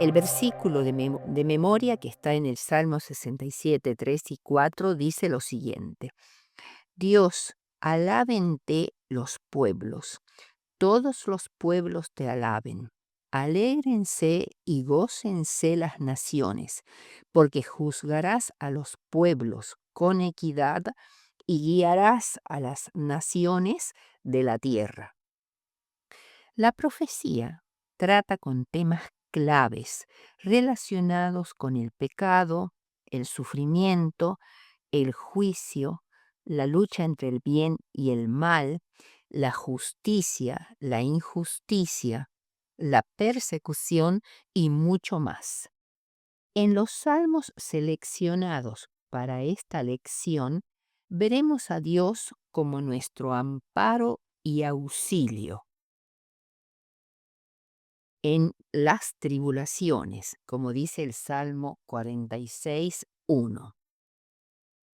El versículo de memoria que está en el Salmo 67, 3 y 4 dice lo siguiente: Dios, alábente los pueblos, todos los pueblos te alaben. Alégrense y gócense las naciones, porque juzgarás a los pueblos con equidad y guiarás a las naciones de la tierra. La profecía trata con temas claves relacionados con el pecado, el sufrimiento, el juicio, la lucha entre el bien y el mal, la justicia, la injusticia, la persecución y mucho más. En los salmos seleccionados para esta lección, veremos a Dios como nuestro amparo y auxilio en las tribulaciones, como dice el Salmo 46, 1.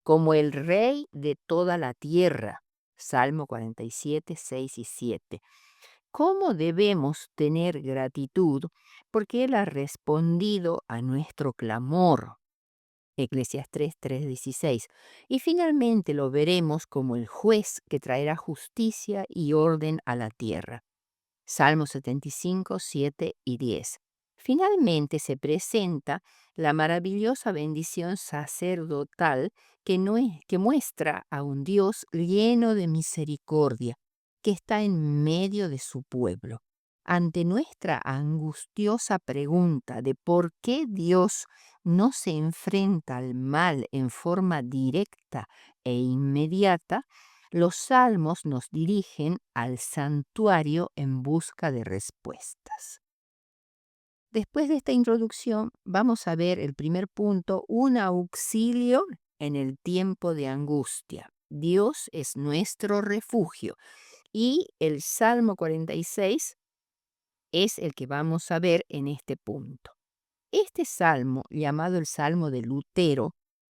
Como el Rey de toda la tierra, Salmo 47, 6 y 7. ¿Cómo debemos tener gratitud? Porque Él ha respondido a nuestro clamor. Eclesiastés 3:16. Y finalmente lo veremos como el juez que traerá justicia y orden a la tierra. Salmo 75, 7 y 10. Finalmente se presenta la maravillosa bendición sacerdotal que muestra a un Dios lleno de misericordia, que está en medio de su pueblo. Ante nuestra angustiosa pregunta de por qué Dios no se enfrenta al mal en forma directa e inmediata, los salmos nos dirigen al santuario en busca de respuestas. Después de esta introducción, vamos a ver el primer punto, un auxilio en el tiempo de angustia. Dios es nuestro refugio. Y el Salmo 46 es el que vamos a ver en este punto. Este salmo, llamado el Salmo de Lutero,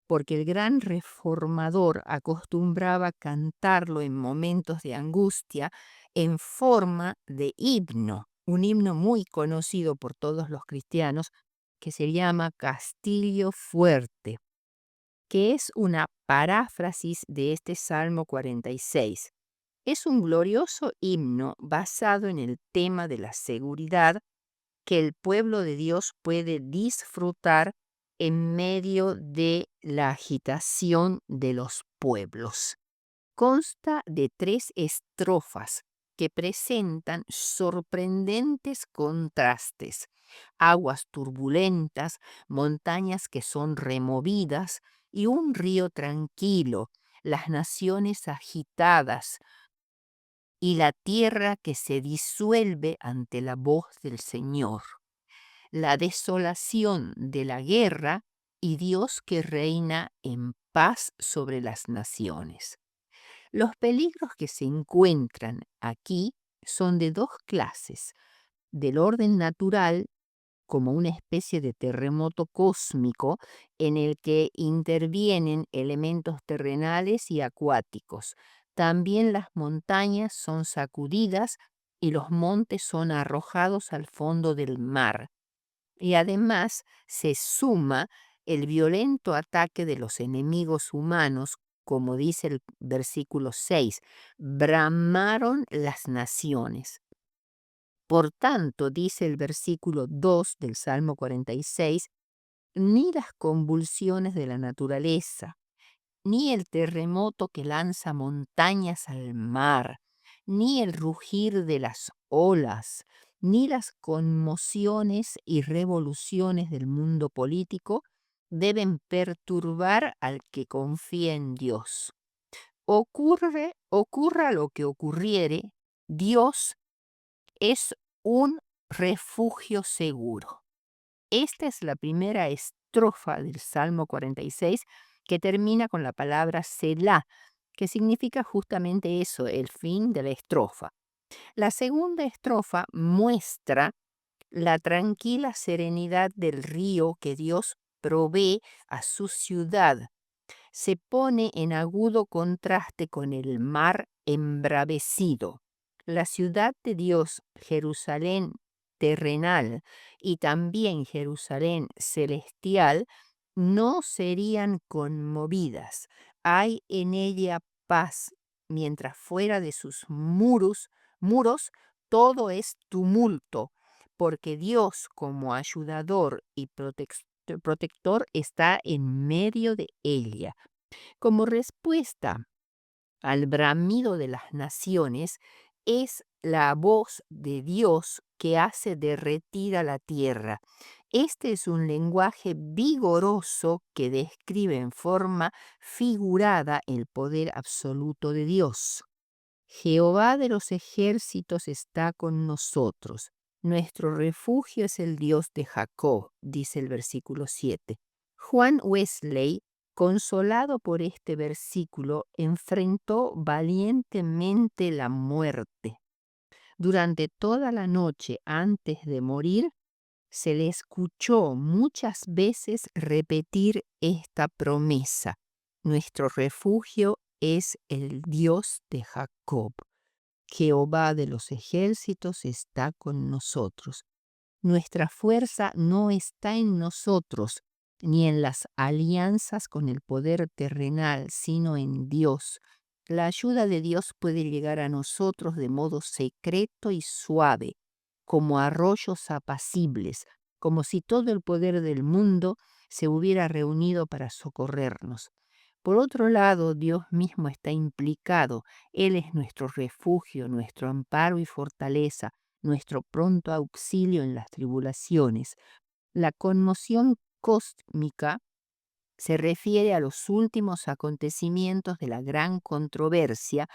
porque el gran reformador acostumbraba cantarlo en momentos de angustia en forma de himno, un himno muy conocido por todos los cristianos que se llama Castillo Fuerte, que es una paráfrasis de este Salmo 46. Es un glorioso himno basado en el tema de la seguridad que el pueblo de Dios puede disfrutar en medio de la agitación de los pueblos. Consta de 3 estrofas que presentan sorprendentes contrastes: aguas turbulentas, montañas que son removidas y un río tranquilo, las naciones agitadas y la tierra que se disuelve ante la voz del Señor, la desolación de la guerra y Dios que reina en paz sobre las naciones. Los peligros que se encuentran aquí son de 2 clases: del orden natural, como una especie de terremoto cósmico en el que intervienen elementos terrenales y acuáticos. También las montañas son sacudidas y los montes son arrojados al fondo del mar. Y además se suma el violento ataque de los enemigos humanos, como dice el versículo 6, bramaron las naciones. Por tanto, dice el versículo 2 del Salmo 46, ni las convulsiones de la naturaleza, ni el terremoto que lanza montañas al mar, ni el rugir de las olas, ni las conmociones y revoluciones del mundo político deben perturbar al que confía en Dios. Ocurra lo que ocurriere, Dios es un refugio seguro. Esta es la primera estrofa del Salmo 46 que termina con la palabra Selah, que significa justamente eso, el fin de la estrofa. La segunda estrofa muestra la tranquila serenidad del río que Dios provee a su ciudad. Se pone en agudo contraste con el mar embravecido. La ciudad de Dios, Jerusalén, terrenal y también Jerusalén celestial no serían conmovidas. Hay en ella paz, mientras fuera de sus muros todo es tumulto, porque Dios como ayudador y protector está en medio de ella. Como respuesta al bramido de las naciones, es la voz de Dios que hace derretir a la tierra. Este es un lenguaje vigoroso que describe en forma figurada el poder absoluto de Dios. Jehová de los ejércitos está con nosotros. Nuestro refugio es el Dios de Jacob, dice el versículo 7. Juan Wesley, consolado por este versículo, enfrentó valientemente la muerte. Durante toda la noche antes de morir, se le escuchó muchas veces repetir esta promesa: nuestro refugio es el Dios de Jacob. Jehová de los ejércitos está con nosotros. Nuestra fuerza no está en nosotros, ni en las alianzas con el poder terrenal, sino en Dios. La ayuda de Dios puede llegar a nosotros de modo secreto y suave, como arroyos apacibles, como si todo el poder del mundo se hubiera reunido para socorrernos. Por otro lado, Dios mismo está implicado. Él es nuestro refugio, nuestro amparo y fortaleza, nuestro pronto auxilio en las tribulaciones. La conmoción cósmica se refiere a los últimos acontecimientos de la gran controversia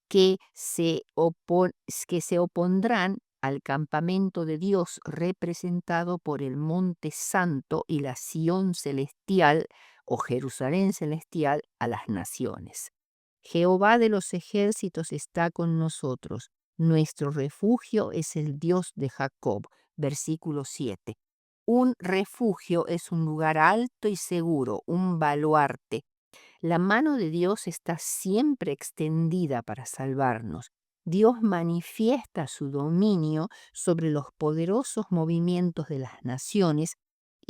que se opondrán al campamento de Dios representado por el Monte Santo y la Sión celestial o Jerusalén celestial a las naciones. Jehová de los ejércitos está con nosotros. Nuestro refugio es el Dios de Jacob. Versículo 7. Un refugio es un lugar alto y seguro, un baluarte. La mano de Dios está siempre extendida para salvarnos. Dios manifiesta su dominio sobre los poderosos movimientos de las naciones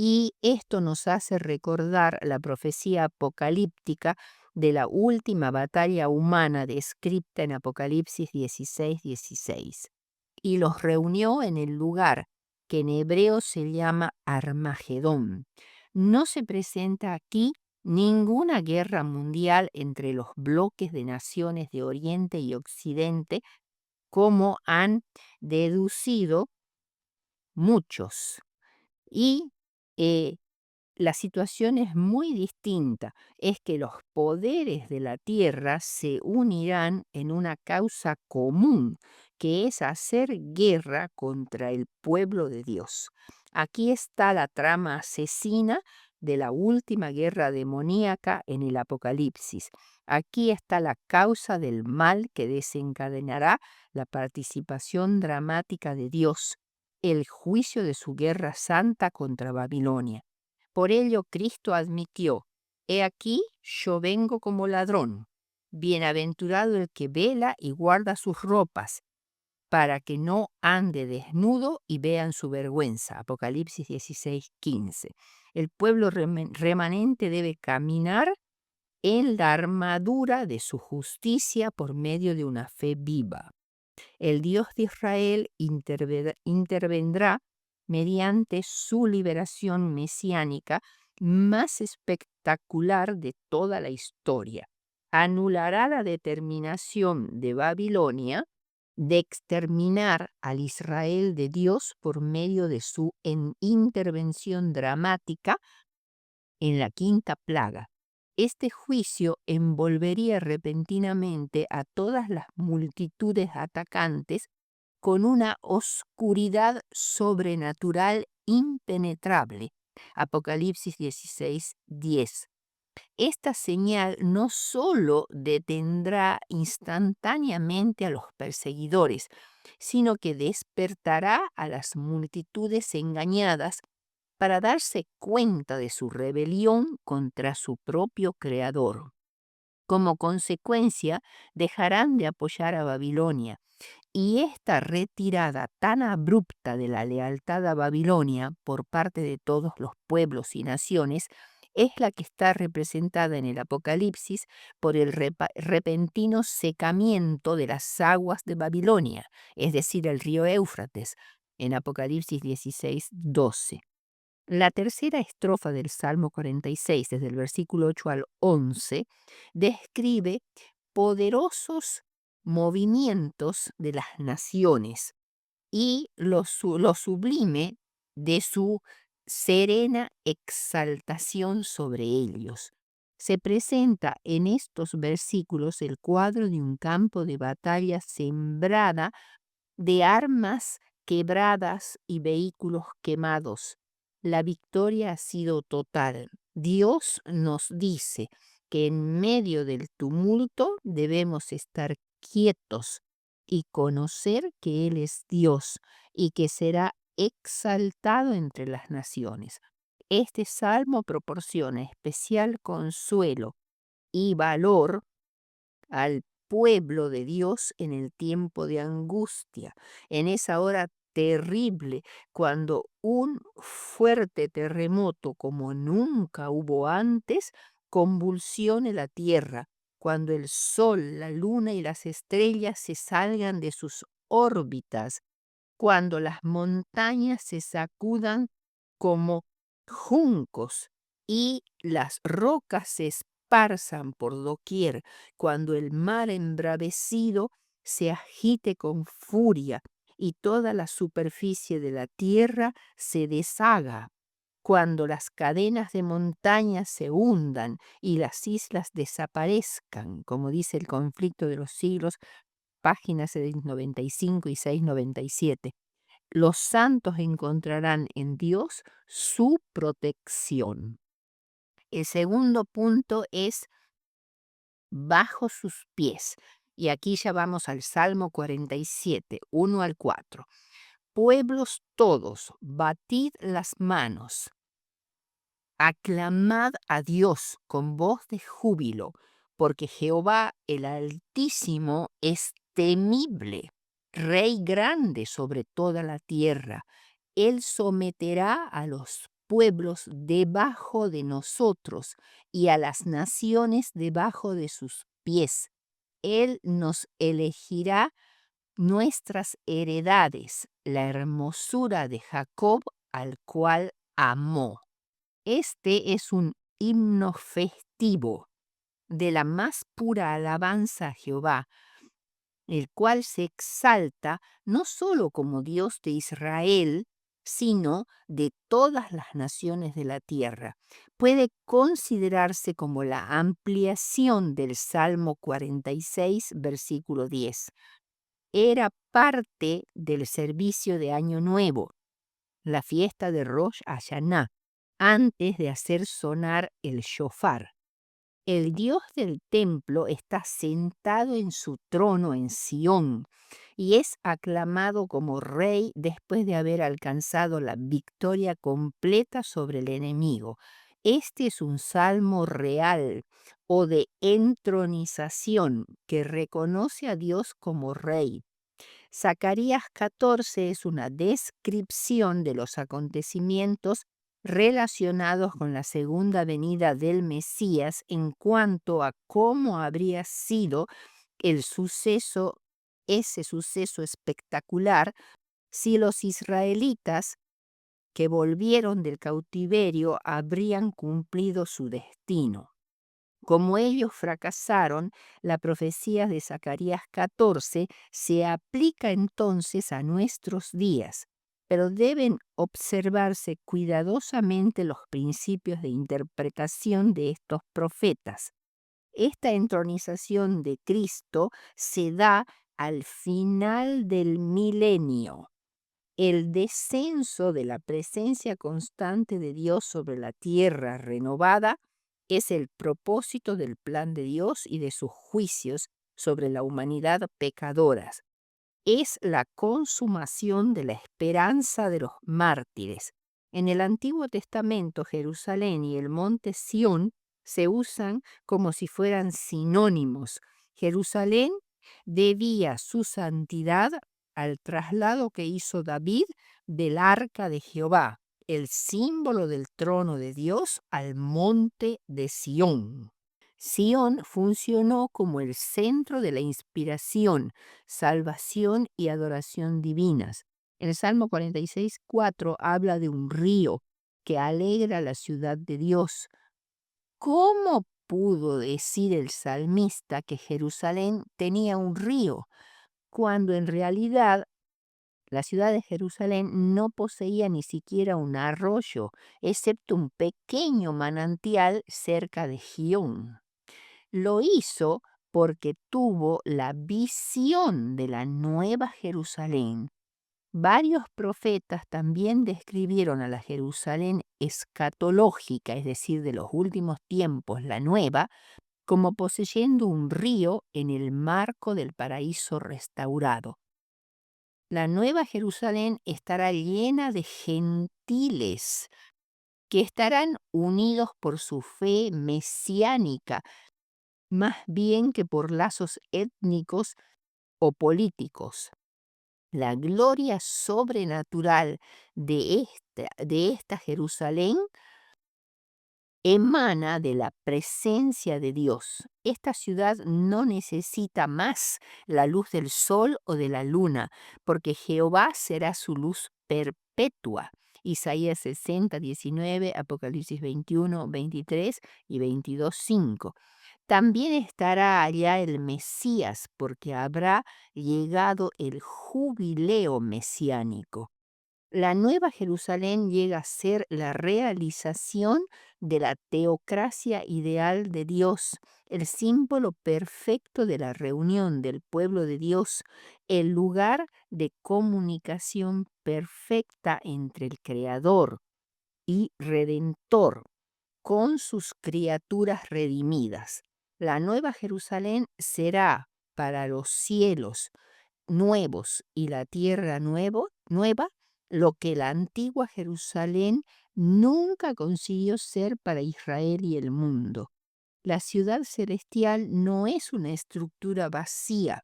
y esto nos hace recordar la profecía apocalíptica de la última batalla humana descrita en Apocalipsis 16:16. Y los reunió en el lugar que en hebreo se llama Armagedón. No se presenta aquí ninguna guerra mundial entre los bloques de naciones de Oriente y Occidente, como han deducido muchos. Y eh, la situación es muy distinta. Es que los poderes de la tierra se unirán en una causa común, que es hacer guerra contra el pueblo de Dios. Aquí está la trama asesina de la última guerra demoníaca en el Apocalipsis. Aquí está la causa del mal que desencadenará la participación dramática de Dios, el juicio de su guerra santa contra Babilonia. Por ello Cristo admitió: he aquí, yo vengo como ladrón. Bienaventurado el que vela y guarda sus ropas, para que no ande desnudo y vean su vergüenza. Apocalipsis 16:15. El pueblo remanente debe caminar en la armadura de su justicia por medio de una fe viva. El Dios de Israel intervendrá mediante su liberación mesiánica más espectacular de toda la historia. Anulará la determinación de Babilonia de exterminar al Israel de Dios por medio de su intervención dramática en la quinta plaga. Este juicio envolvería repentinamente a todas las multitudes atacantes con una oscuridad sobrenatural impenetrable. Apocalipsis 16:10. Esta señal no solo detendrá instantáneamente a los perseguidores, sino que despertará a las multitudes engañadas para darse cuenta de su rebelión contra su propio Creador. Como consecuencia, dejarán de apoyar a Babilonia Y esta retirada tan abrupta de la lealtad a Babilonia por parte de todos los pueblos y naciones es la que está representada en el Apocalipsis por el repentino secamiento de las aguas de Babilonia, es decir, el río Éufrates, en Apocalipsis 16:12. La tercera estrofa del Salmo 46, desde el versículo 8 al 11, describe poderosos movimientos de las naciones y lo sublime de su serena exaltación sobre ellos. Se presenta en estos versículos el cuadro de un campo de batalla sembrada de armas quebradas y vehículos quemados. La victoria ha sido total. Dios nos dice que en medio del tumulto debemos estar quietos y conocer que Él es Dios y que será exaltado entre las naciones. Este salmo proporciona especial consuelo y valor al pueblo de Dios en el tiempo de angustia, en esa hora terrible, cuando un fuerte terremoto como nunca hubo antes convulsione la tierra, cuando el sol, la luna y las estrellas se salgan de sus órbitas, cuando las montañas se sacudan como juncos y las rocas se esparzan por doquier, cuando el mar embravecido se agite con furia y toda la superficie de la tierra se deshaga, cuando las cadenas de montañas se hundan y las islas desaparezcan, como dice el conflicto de los siglos, páginas 695 y 697. Los santos encontrarán en Dios su protección. El segundo punto es bajo sus pies. Y aquí ya vamos al Salmo 47, 1 al 4. Pueblos todos, batid las manos, aclamad a Dios con voz de júbilo, porque Jehová el Altísimo es temible, Rey grande sobre toda la tierra. Él someterá a los pueblos debajo de nosotros y a las naciones debajo de sus pies. Él nos elegirá nuestras heredades, la hermosura de Jacob al cual amó. Este es un himno festivo de la más pura alabanza a Jehová, el cual se exalta no solo como Dios de Israel, sino de todas las naciones de la tierra. Puede considerarse como la ampliación del Salmo 46, versículo 10. Era parte del servicio de Año Nuevo, la fiesta de Rosh Hashanah, antes de hacer sonar el shofar. El Dios del templo está sentado en su trono en Sión y es aclamado como rey después de haber alcanzado la victoria completa sobre el enemigo. Este es un salmo real o de entronización que reconoce a Dios como rey. Zacarías 14 es una descripción de los acontecimientos relacionados con la segunda venida del Mesías en cuanto a cómo habría sido el suceso, ese suceso espectacular, si los israelitas que volvieron del cautiverio habrían cumplido su destino. Como ellos fracasaron, la profecía de Zacarías 14 se aplica entonces a nuestros días, pero deben observarse cuidadosamente los principios de interpretación de estos profetas. Esta entronización de Cristo se da al final del milenio. El descenso de la presencia constante de Dios sobre la tierra renovada es el propósito del plan de Dios y de sus juicios sobre la humanidad pecadora. Es la consumación de la esperanza de los mártires. En el Antiguo Testamento, Jerusalén y el monte Sión se usan como si fueran sinónimos. Jerusalén debía su santidad al traslado que hizo David del arca de Jehová, el símbolo del trono de Dios, al monte de Sión. Sión funcionó como el centro de la inspiración, salvación y adoración divinas. En el Salmo 46:4 habla de un río que alegra la ciudad de Dios. ¿Cómo pudo decir el salmista que Jerusalén tenía un río, cuando en realidad la ciudad de Jerusalén no poseía ni siquiera un arroyo, excepto un pequeño manantial cerca de Gihón? Lo hizo porque tuvo la visión de la Nueva Jerusalén. Varios profetas también describieron a la Jerusalén escatológica, es decir, de los últimos tiempos, la nueva, como poseyendo un río en el marco del paraíso restaurado. La nueva Jerusalén estará llena de gentiles que estarán unidos por su fe mesiánica, más bien que por lazos étnicos o políticos. La gloria sobrenatural de esta Jerusalén emana de la presencia de Dios. Esta ciudad no necesita más la luz del sol o de la luna, porque Jehová será su luz perpetua. Isaías 60:19, Apocalipsis 21:23 y 22:5. También estará allá el Mesías, porque habrá llegado el jubileo mesiánico. La Nueva Jerusalén llega a ser la realización de la teocracia ideal de Dios, el símbolo perfecto de la reunión del pueblo de Dios, el lugar de comunicación perfecta entre el Creador y Redentor con sus criaturas redimidas. La Nueva Jerusalén será para los cielos nuevos y la tierra nueva lo que la antigua Jerusalén nunca consiguió ser para Israel y el mundo. La ciudad celestial no es una estructura vacía,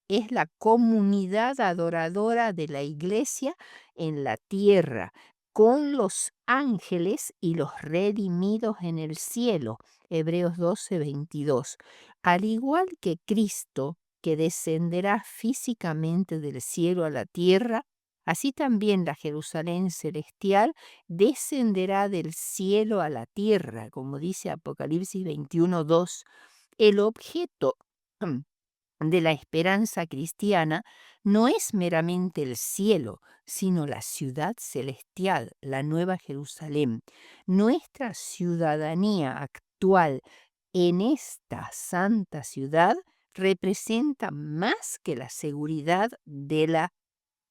es la comunidad adoradora de la iglesia en la tierra, con los ángeles y los redimidos en el cielo. Hebreos 12:22. Al igual que Cristo, que descenderá físicamente del cielo a la tierra, así también la Jerusalén celestial descenderá del cielo a la tierra, como dice Apocalipsis 21:2. El objeto de la esperanza cristiana no es meramente el cielo, sino la ciudad celestial, la Nueva Jerusalén. Nuestra ciudadanía actual en esta santa ciudad representa más que la seguridad de la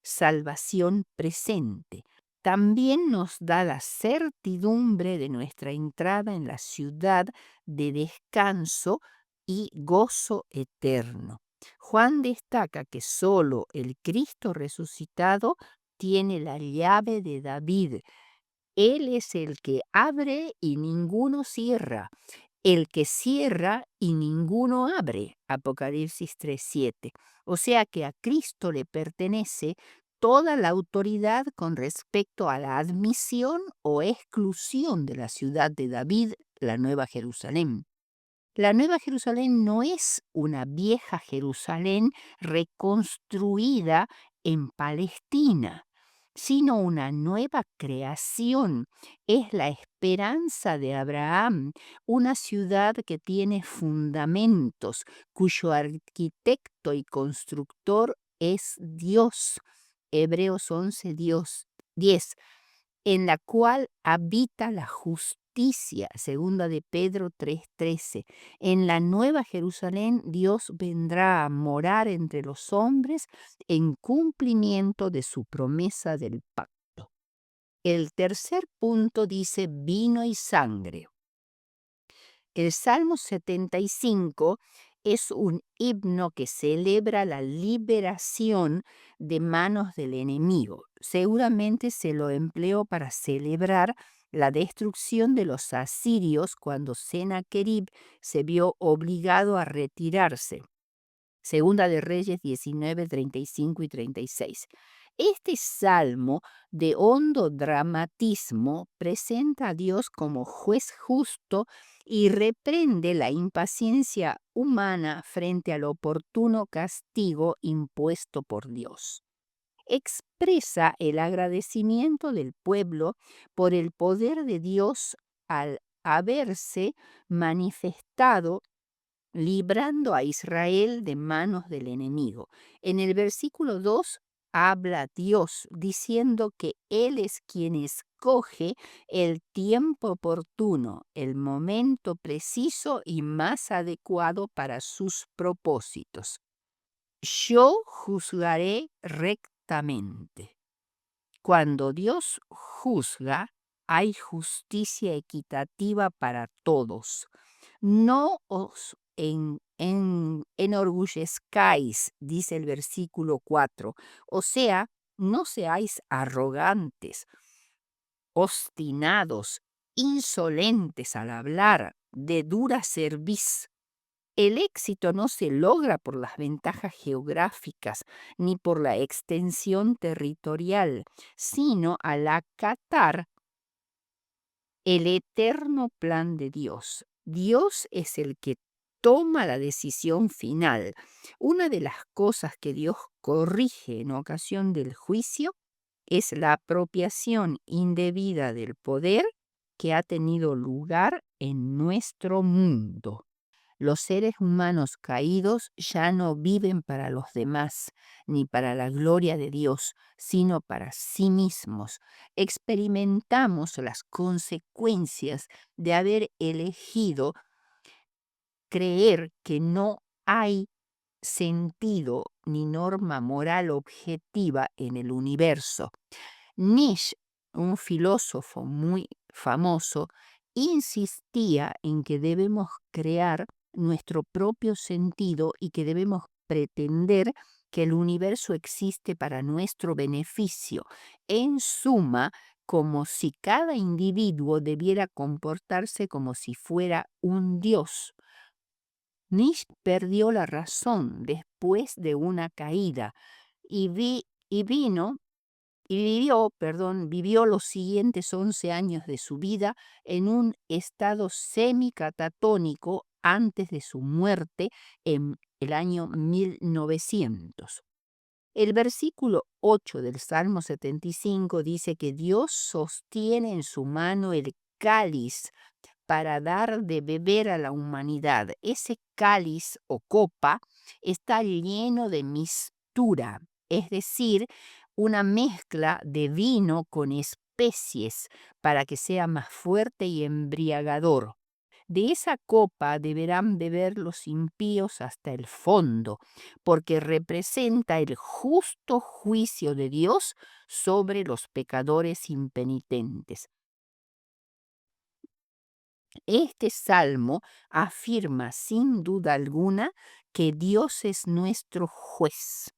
salvación presente. También nos da la certidumbre de nuestra entrada en la ciudad de descanso y gozo eterno. Juan destaca que solo el Cristo resucitado tiene la llave de David. Él es el que abre y ninguno cierra, el que cierra y ninguno abre. Apocalipsis 3:7. O sea que a Cristo le pertenece toda la autoridad con respecto a la admisión o exclusión de la ciudad de David, la Nueva Jerusalén. La Nueva Jerusalén no es una vieja Jerusalén reconstruida en Palestina, sino una nueva creación. Es la esperanza de Abraham, una ciudad que tiene fundamentos, cuyo arquitecto y constructor es Dios. Hebreos 11:10, en la cual habita la justicia, segunda de Pedro 3:13. En la Nueva Jerusalén Dios vendrá a morar entre los hombres en cumplimiento de su promesa del pacto. El tercer punto dice vino y sangre. El Salmo 75 es un himno que celebra la liberación de manos del enemigo. Seguramente se lo empleó para celebrar la destrucción de los asirios cuando Sennacherib se vio obligado a retirarse. Segunda de Reyes 19, 35 y 36. Este salmo de hondo dramatismo presenta a Dios como juez justo y reprende la impaciencia humana frente al oportuno castigo impuesto por Dios. Expresa el agradecimiento del pueblo por el poder de Dios al haberse manifestado librando a Israel de manos del enemigo. En el versículo 2 habla Dios diciendo que Él es quien escoge el tiempo oportuno, el momento preciso y más adecuado para sus propósitos. Yo juzgaré rectamente. Cuando Dios juzga, hay justicia equitativa para todos. No os enorgullezcáis, dice el versículo 4. O sea, no seáis arrogantes, obstinados, insolentes al hablar, de dura cerviz. El éxito no se logra por las ventajas geográficas ni por la extensión territorial, sino al acatar el eterno plan de Dios. Dios es el que toma la decisión final. Una de las cosas que Dios corrige en ocasión del juicio es la apropiación indebida del poder que ha tenido lugar en nuestro mundo. Los seres humanos caídos ya no viven para los demás, ni para la gloria de Dios, sino para sí mismos. Experimentamos las consecuencias de haber elegido creer que no hay sentido ni norma moral objetiva en el universo. Nietzsche, un filósofo muy famoso, insistía en que debemos crear nuestro propio sentido y que debemos pretender que el universo existe para nuestro beneficio. En suma, como si cada individuo debiera comportarse como si fuera un dios. Nietzsche perdió la razón después de una caída y, vivió los siguientes 11 años de su vida en un estado semicatatónico antes de su muerte en el año 1900. El versículo 8 del Salmo 75 dice que Dios sostiene en su mano el cáliz para dar de beber a la humanidad. Ese cáliz o copa está lleno de mistura, es decir, una mezcla de vino con especies para que sea más fuerte y embriagador. De esa copa deberán beber los impíos hasta el fondo, porque representa el justo juicio de Dios sobre los pecadores impenitentes. Este salmo afirma sin duda alguna que Dios es nuestro juez.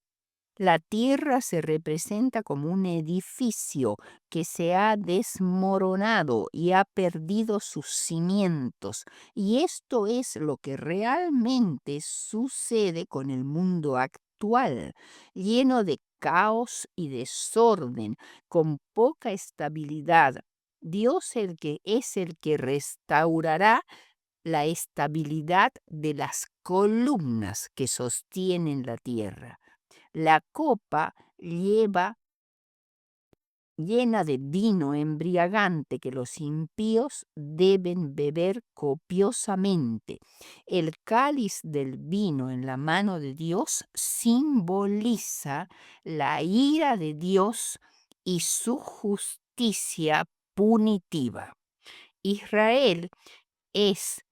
La tierra se representa como un edificio que se ha desmoronado y ha perdido sus cimientos. Y esto es lo que realmente sucede con el mundo actual, lleno de caos y desorden, con poca estabilidad. Dios es el que restaurará la estabilidad de las columnas que sostienen la tierra. La copa llena de vino embriagante que los impíos deben beber copiosamente. El cáliz del vino en la mano de Dios simboliza la ira de Dios y su justicia punitiva. Israel es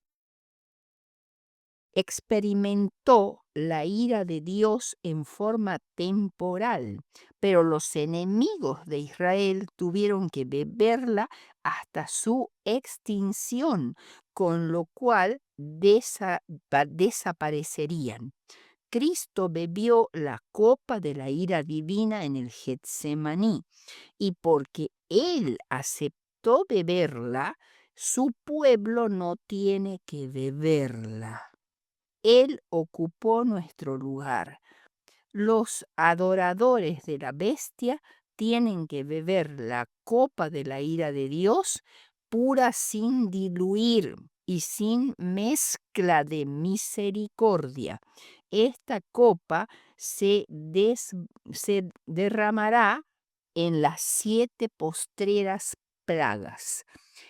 experimentó la ira de Dios en forma temporal, pero los enemigos de Israel tuvieron que beberla hasta su extinción, con lo cual desaparecerían. Cristo bebió la copa de la ira divina en el Getsemaní, y porque Él aceptó beberla, su pueblo no tiene que beberla. Él ocupó nuestro lugar. Los adoradores de la bestia tienen que beber la copa de la ira de Dios pura sin diluir y sin mezcla de misericordia. Esta copa se derramará en las 7 postreras plagas.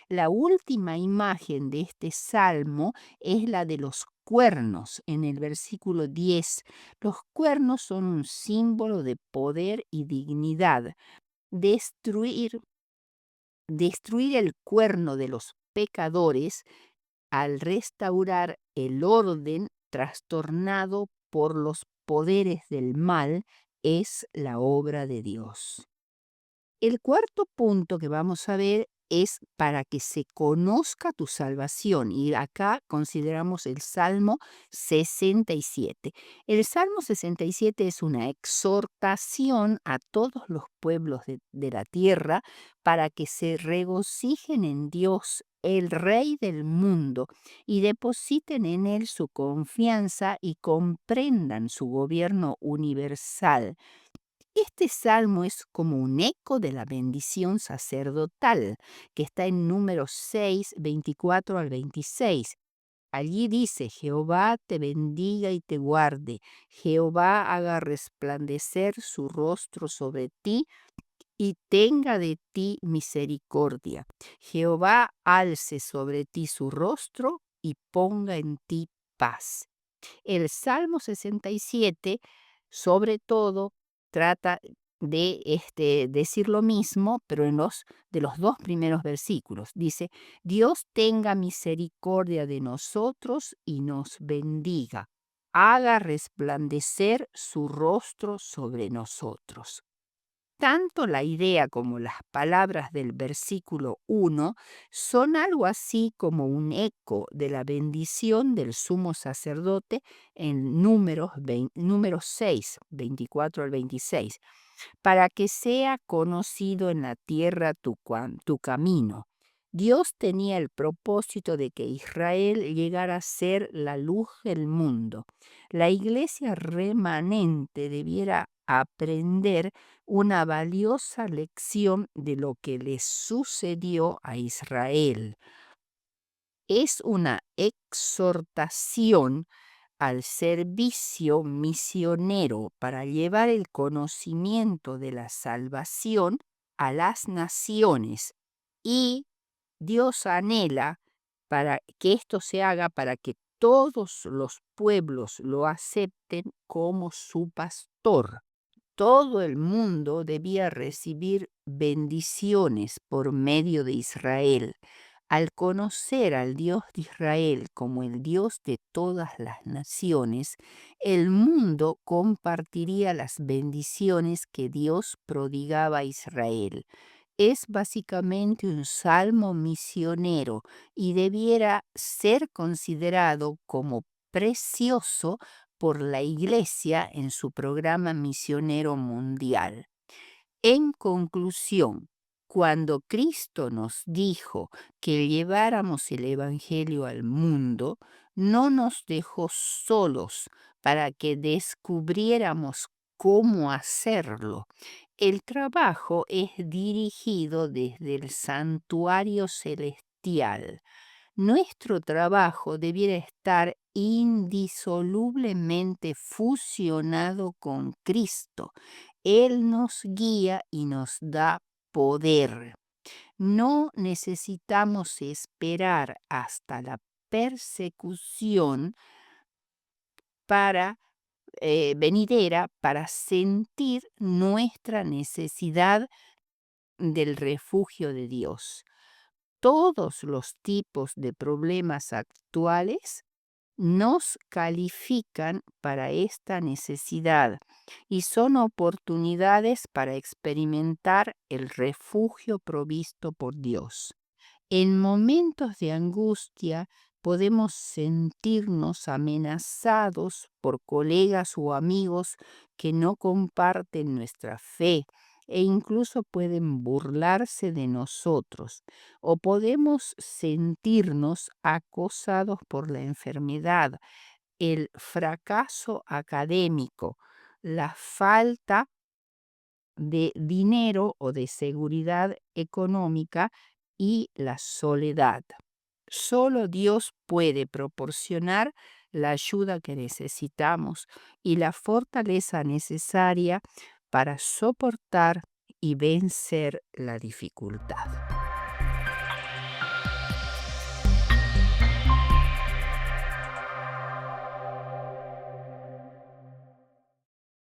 La última imagen de este salmo es la de los cuernos en el versículo 10. Los cuernos son un símbolo de poder y dignidad. Destruir, destruir el cuerno de los pecadores al restaurar el orden trastornado por los poderes del mal es la obra de Dios. El cuarto punto que vamos a ver es para que se conozca tu salvación. Y acá consideramos el Salmo 67. El Salmo 67 es una exhortación a todos los pueblos de la tierra para que se regocijen en Dios, el Rey del mundo, y depositen en Él su confianza y comprendan su gobierno universal. Este salmo es como un eco de la bendición sacerdotal que está en Números 6, 24 al 26. Allí dice: Jehová te bendiga y te guarde, Jehová haga resplandecer su rostro sobre ti y tenga de ti misericordia. Jehová alce sobre ti su rostro y ponga en ti paz. El Salmo 67, sobre todo, trata de decir lo mismo, pero de los 2 primeros versículos. Dice: Dios tenga misericordia de nosotros y nos bendiga. Haga resplandecer su rostro sobre nosotros. Tanto la idea como las palabras del versículo 1 son algo así como un eco de la bendición del sumo sacerdote en números 6, 24 al 26, para que sea conocido en la tierra tu camino. Dios tenía el propósito de que Israel llegara a ser la luz del mundo. La iglesia remanente debiera aprender una valiosa lección de lo que le sucedió a Israel. Es una exhortación al servicio misionero para llevar el conocimiento de la salvación a las naciones, y Dios anhela para que esto se haga para que todos los pueblos lo acepten como su pastor. Todo el mundo debía recibir bendiciones por medio de Israel. Al conocer al Dios de Israel como el Dios de todas las naciones, el mundo compartiría las bendiciones que Dios prodigaba a Israel. Es básicamente un salmo misionero y debiera ser considerado como precioso por la Iglesia en su programa misionero mundial. En conclusión, cuando Cristo nos dijo que lleváramos el Evangelio al mundo, no nos dejó solos para que descubriéramos cómo hacerlo. El trabajo es dirigido desde el santuario celestial. Nuestro trabajo debiera estar indisolublemente fusionado con Cristo. Él nos guía y nos da poder. No necesitamos esperar hasta la persecución para venidera para sentir nuestra necesidad del refugio de Dios. Todos los tipos de problemas actuales nos califican para esta necesidad y son oportunidades para experimentar el refugio provisto por Dios. En momentos de angustia podemos sentirnos amenazados por colegas o amigos que no comparten nuestra fe e incluso pueden burlarse de nosotros, o podemos sentirnos acosados por la enfermedad, el fracaso académico, la falta de dinero o de seguridad económica y la soledad. Solo Dios puede proporcionar la ayuda que necesitamos y la fortaleza necesaria para soportar y vencer la dificultad.